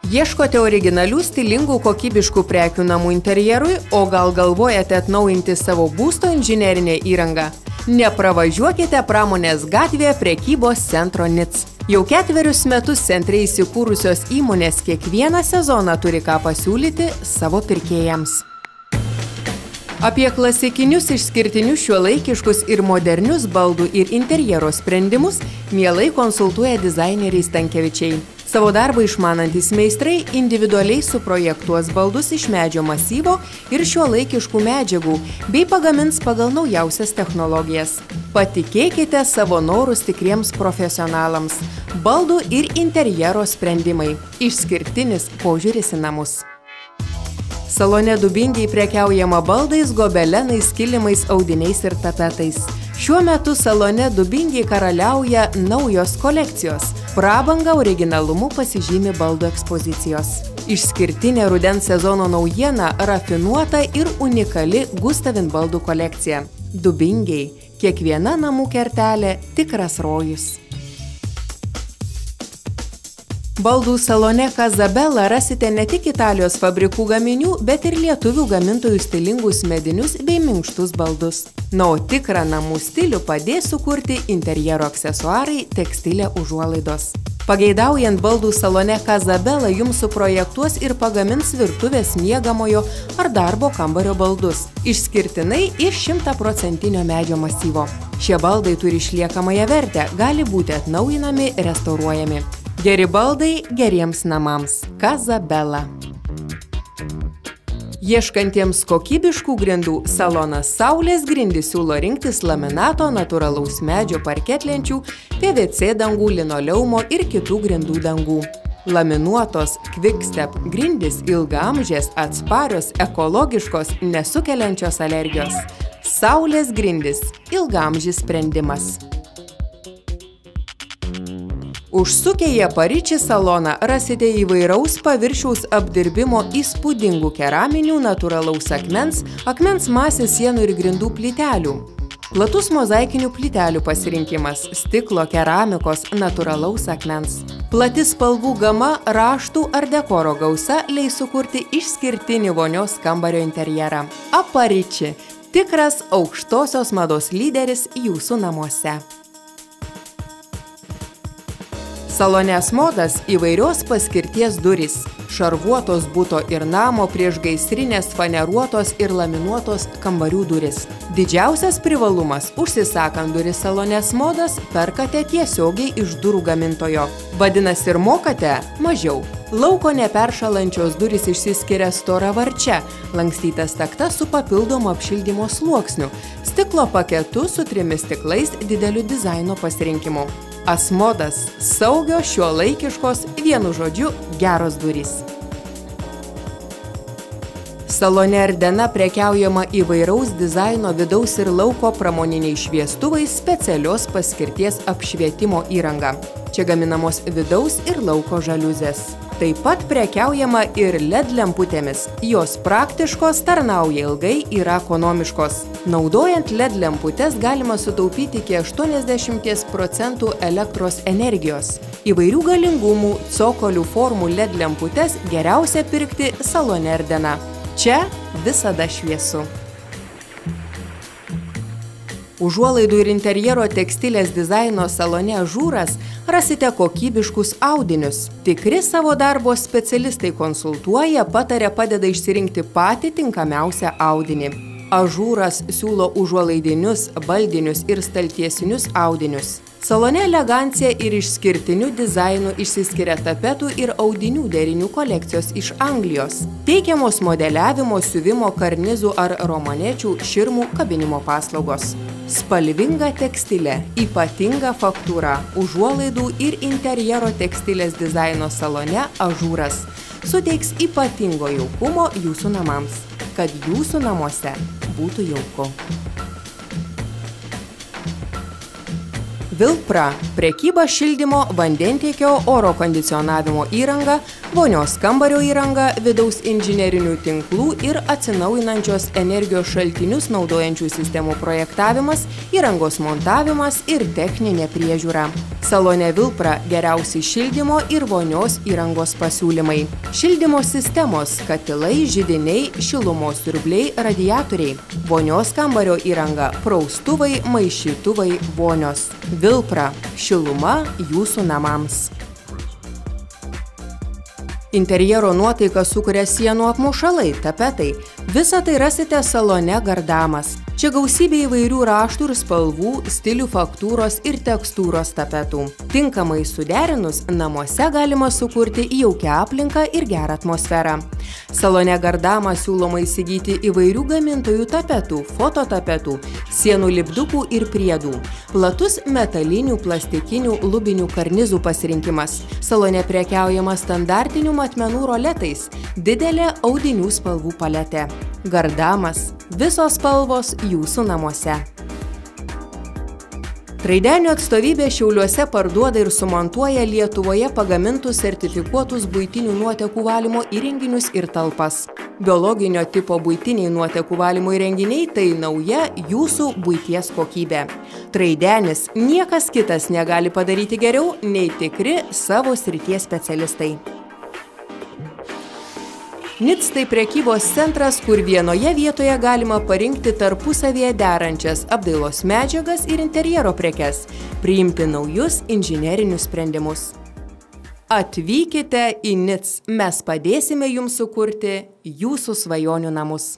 Ieškote originalių, stilingų, kokybiškų prekių namų interjerui, o gal galvojate atnaujinti savo būsto inžinerinę įrangą? Nepravažiuokite Pramonės gatvėje prekybos centro NIC. Jau 4 metus centre įsikūrusios įmonės kiekvieną sezoną turi ką pasiūlyti savo pirkėjams. Apie klasikinius, išskirtinius, šiuolaikiškus ir modernius baldų ir interjero sprendimus mielai konsultuoja dizaineriai Stankevičiai. Savo darbą išmanantys meistrai individualiai suprojektuos baldus iš medžio masyvo ir šiuolaikiškų medžiagų bei pagamins pagal naujausias technologijas. Patikėkite savo norus tikriems profesionalams. Baldų ir interjero sprendimai. Išskirtinis požiūris į namus. Salone Dubingiai prekiaujama baldais, gobelenais, kilimais, audiniais ir tapetais. Šiuo metu salone Dubingiai karaliauja naujos kolekcijos. Prabanga originalumu pasižymi baldų ekspozicijos. Išskirtinė rudens sezono naujiena – rafinuota ir unikali Gustavin baldų kolekcija. Dubingiai – kiekviena namų kertelė tikras rojus. Baldų salone Kazabela rasite ne tik Italijos fabrikų gaminių, bet ir lietuvių gamintojų stilingus medinius bei minkštus baldus. Na, o tikrą namų stilių padės sukurti interjero aksesuarai, tekstilė užuolaidos. Pageidaujant baldų salone Kazabela jums suprojektuos ir pagamins virtuvės, miegamojo ar darbo kambario baldus. Išskirtinai iš 100% medžio masyvo. Šie baldai turi išliekamąją vertę, gali būti atnaujinami, restauruojami. Geri baldai geriems namams. Kazabela. Ieškantiems kokybiškų grindų salonas Saulės grindys siūlo rinktis laminato, natūralaus medžio parketlenčių, PVC dangų, linoleumo ir kitų grindų dangų. Laminuotos Quickstep grindys ilgaamžės, atsparios, ekologiškos, nesukeliančios alergijos. Saulės grindys – ilgaamžis sprendimas. Užsukę į Apariči saloną rasite įvairaus paviršiaus apdirbimo įspūdingų keraminių, natūralaus akmens, akmens masės, sienų ir grindų plytelių. Platus mozaikinių plytelių pasirinkimas, stiklo, keramikos, natūralaus akmens. Plati spalvų gama, raštų ar dekoro gausa leis sukurti išskirtinį vonios kambario interjerą. Apariči – tikras aukštosios mados lyderis jūsų namuose. Salone Asmodas įvairios paskirties durys. Šarvuotos buto ir namo, priešgaisrinės, faneruotos ir laminuotos kambarių durys. Didžiausias privalumas – užsisakant duris salone Asmodas, perkate tiesiogiai iš durų gamintojo. Vadinasi ir mokate mažiau. Lauko neperšalančios durys išsiskiria stora varčia, lankstytas taktas su papildomu apšildymo sluoksniu, stiklo paketu su 3 stiklais, dideliu dizaino pasirinkimu. Asmodas – saugios, šiuolaikiškos, vienu žodžiu, geros durys. Salone Ardena prekiaujama įvairaus dizaino vidaus ir lauko pramoniniai šviestuvai, specialios paskirties apšvietimo įranga. Čia gaminamos vidaus ir lauko žaliuzės. Taip pat prekiaujama ir LED lemputėmis. Jos praktiškos, tarnauja ilgai, yra ekonomiškos. Naudojant LED lemputės galima sutaupyti iki 80% elektros energijos. Įvairių galingumų, cokolių formų LED lemputės geriausia pirkti salone Ardena. Čia visada šviesu. Užuolaidų ir interjero tekstilės dizaino salone Ažūras rasite kokybiškus audinius. Tikri savo darbo specialistai konsultuoja, pataria, padeda išsirinkti patį tinkamiausią audinį. Ažūras siūlo užuolaidinius, baldinius ir staltiesinius audinius. Salone elegancija ir išskirtiniu dizainu išsiskiria tapetų ir audinių derinių kolekcijos iš Anglijos. Teikiamos modeliavimo, siuvimo, karnizų ar romanečių, širmų, kabinimo paslaugos. Spalvinga tekstilė, ypatinga faktūra, užuolaidų ir interjero tekstilės dizaino salone Ažūras suteiks ypatingo jaukumo jūsų namams, kad jūsų namuose būtų jauku. Vilpra – prekyba šildymo, vandentiekio, oro kondicionavimo įranga, vonios kambario įranga, vidaus inžinerinių tinklų ir atsinaujinančios energijos šaltinius naudojančių sistemų projektavimas, įrangos montavimas ir techninė priežiūra. Salone Vilpra geriausi šildymo ir vonios įrangos pasiūlymai. Šildymo sistemos – katilai, židiniai, šilumos siurbliai, radiatoriai. Vonios kambario įranga – praustuvai, maišytuvai, vonios. Vilpra – šiluma jūsų namams. Interjero nuotaiką sukuria sienų apmušalai, tapetai. Visą tai rasite salone Gardamas. Čia gausybė įvairių raštų ir spalvų, stilių, faktūros ir tekstūros tapetų. Tinkamai suderinus, namuose galima sukurti jaukią aplinką ir gerą atmosferą. Salone Gardamas siūloma įsigyti įvairių gamintojų tapetų, fototapetų, sienų lipdukų ir priedų. Platus metalinių, plastikinių, lubinių karnizų pasirinkimas. Salone prekiaujama standartinių matmenų roletais, didelė audinių spalvų paletė. Gardamas – visos spalvos jūsų namuose. Traidenio atstovybė Šiauliuose parduoda ir sumontuoja Lietuvoje pagamintus sertifikuotus buitinių nuotekų valymo įrenginius ir talpas. Biologinio tipo buitiniai nuotekų valymo įrenginiai – tai nauja jūsų buities kokybė. Traidenis niekas kitas negali padaryti geriau nei tikri savo srities specialistai. NIC tai prekybos centras, kur vienoje vietoje galima parinkti tarpusavyje derančias apdailos medžiagas ir interjero prekes, priimti naujus inžinerinius sprendimus. Atvykite į NIC, mes padėsime jums sukurti jūsų svajonių namus.